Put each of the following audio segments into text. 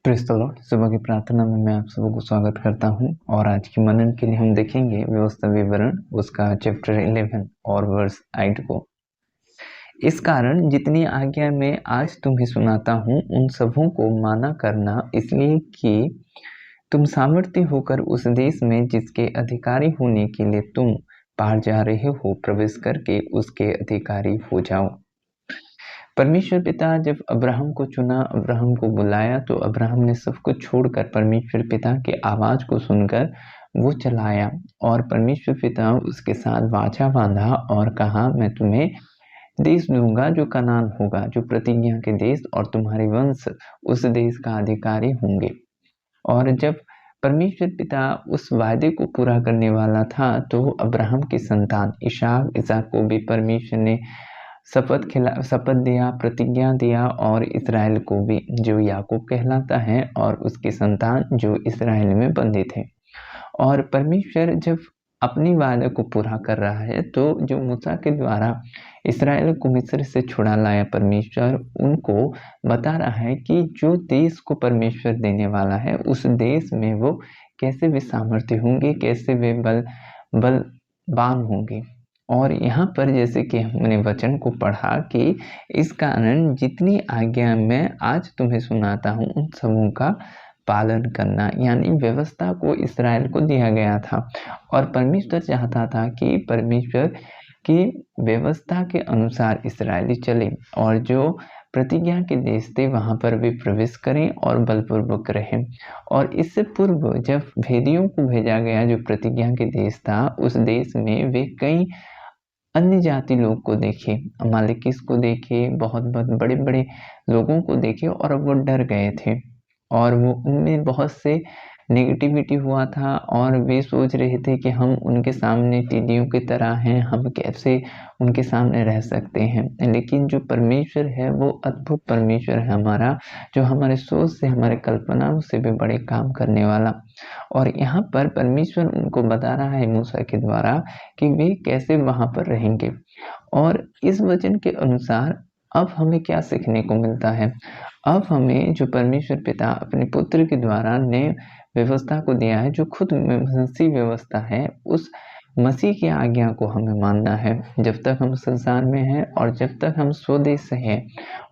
Praise the Lord. सुबह की प्रार्थना में मैं आप सबको स्वागत करता हूं और आज की मनन के लिए हम देखेंगे व्यवस्था विवरण उसका चैप्टर 11 और वर्स 8 को। इस कारण जितनी आज्ञा मैं आज तुम्हें सुनाता हूं उन सबों को माना करना, इसलिए कि तुम सामर्थ्य होकर उस देश में जिसके अधिकारी होने के लिए तुम बाहर जा रहे हो प्रवेश करके उसके अधिकारी हो जाओ। परमेश्वर पिता जब अब्राहम को चुना, अब्राहम को बुलाया, तो अब्राहम ने सब कुछ छोड़कर परमेश्वर पिता की आवाज़ को सुनकर वो चलाया और परमेश्वर पिता उसके साथ वाचा बांधा और कहा, मैं तुम्हें देश दूंगा जो कनान होगा, जो प्रतिज्ञा के देश, और तुम्हारे वंश उस देश का अधिकारी होंगे। और जब परमेश्वर पिता उस वायदे को पूरा करने वाला था तो अब्राहम की संतान इसहाक को भी परमेश्वर ने शपथ दिया, प्रतिज्ञा दिया, और इस्राएल को भी, जो याकूब कहलाता है, और उसकी संतान जो इस्राएल में बंधे थे। और परमेश्वर जब अपनी वादा को पूरा कर रहा है तो जो मूसा के द्वारा इस्राएल को मिस्र से छुड़ा लाया परमेश्वर, उनको बता रहा है कि जो देश को परमेश्वर देने वाला है उस देश में वो कैसे वे सामर्थ्य होंगे, कैसे वे बलवान होंगे। और यहाँ पर जैसे कि हमने वचन को पढ़ा कि इस कारण जितनी आज्ञा मैं आज तुम्हें सुनाता हूँ उन सबों का पालन करना, यानी व्यवस्था को इस्राएल को दिया गया था और परमेश्वर चाहता था कि परमेश्वर की व्यवस्था के अनुसार इस्राएली चले और जो प्रतिज्ञा के देश थे वहाँ पर भी प्रवेश करें और बलपूर्वक रहें। और इससे पूर्व जब भेदियों को भेजा गया जो प्रतिज्ञा के देश था, उस देश में वे कई अन्य जाति लोग को देखे, अमालेकिस को देखे, बहुत बड़े बड़े लोगों को देखे और वो डर गए थे और वो उनमें बहुत से नेगेटिविटी हुआ था और वे सोच रहे थे कि हम उनके सामने टिड्डियों की तरह हैं, हम कैसे उनके सामने रह सकते हैं। लेकिन जो परमेश्वर है वो अद्भुत परमेश्वर है हमारा, जो हमारे सोच से, हमारे कल्पनाओं से भी बड़े काम करने वाला। और यहाँ पर परमेश्वर उनको बता रहा है मूसा के द्वारा कि वे कैसे वहाँ पर रहेंगे। और इस वचन के अनुसार अब हमें क्या सीखने को मिलता है? अब हमें जो परमेश्वर पिता अपने पुत्र के द्वारा ने व्यवस्था को दिया है, जो खुद मसीह व्यवस्था है, उस मसीह की आज्ञा को हमें मानना है जब तक हम संसार में हैं और जब तक हम स्वदेश से हैं।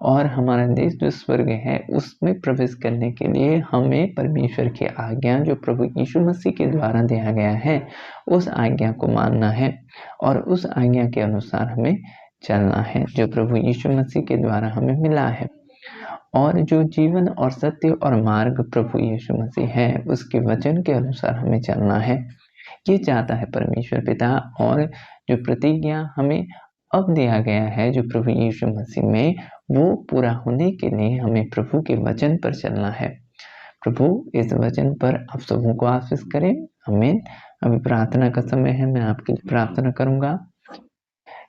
और हमारा देश जो स्वर्ग है उसमें प्रवेश करने के लिए हमें परमेश्वर की आज्ञा जो प्रभु यीशु मसीह के द्वारा दिया गया है उस आज्ञा को मानना है और उस आज्ञा के अनुसार हमें चलना है जो प्रभु यीशु मसीह के द्वारा हमें मिला है। और जो जीवन और सत्य और मार्ग प्रभु यीशु मसीह है उसके वचन के अनुसार हमें चलना है। ये चाहता है परमेश्वर पिता। और जो प्रतिज्ञा हमें अब दिया गया है जो प्रभु यीशु मसीह में, वो पूरा होने के लिए हमें प्रभु के वचन पर चलना है। प्रभु इस वचन पर आप सबों को आशीष करें। आमीन। अभी प्रार्थना का समय है, मैं आपके लिए प्रार्थना करूंगा।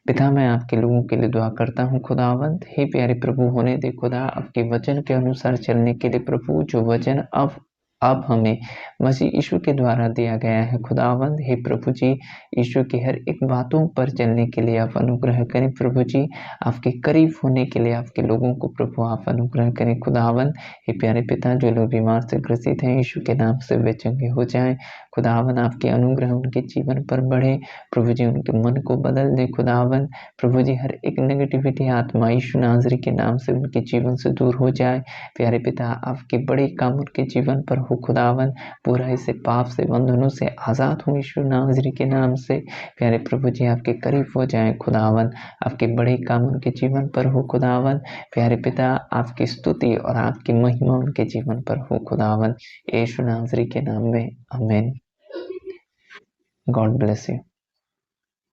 पिता, मैं आपके लोगों के लिए दुआ करता हूँ खुदावंद। हे प्यारे प्रभु, होने दे खुदा आपके वचन के अनुसार चलने के लिए प्रभु, जो वचन अब हमें मसीह यीशु के द्वारा दिया गया है खुदावंद। हे प्रभु जी, यीशु की हर एक बातों पर चलने के लिए आप अनुग्रह करें प्रभु जी। आपके करीब होने के लिए आपके लोगों को प्रभु आप अनुग्रह करें खुदावंद। हे प्यारे पिता, जो लोग बीमार से ग्रसित हैं यीशु के नाम से वे चंगे हो जाएं खुदावंद। आपके अनुग्रह उनके जीवन पर बढ़े प्रभु जी, उनके मन को बदल दे खुदावंद। प्रभु जी, हर एक नेगेटिविटी आत्मा यीशु नाज़री के नाम से उनके जीवन से दूर हो जाए। प्यारे पिता, आपके बड़े काम उनके जीवन पर हो खुदावन। बुराई से, पाप से, बंधनों से आज़ाद हो यीशु नाज़री के नाम से। प्यारे प्रभु जी, आपके करीब हो जाएं खुदावन। आपके बड़े काम उनके जीवन पर हो खुदावन। प्यारे पिता, आपकी स्तुति और आपकी महिमा उनके जीवन पर हो खुदावन, यीशु नाज़री के नाम में। आमीन। God bless you.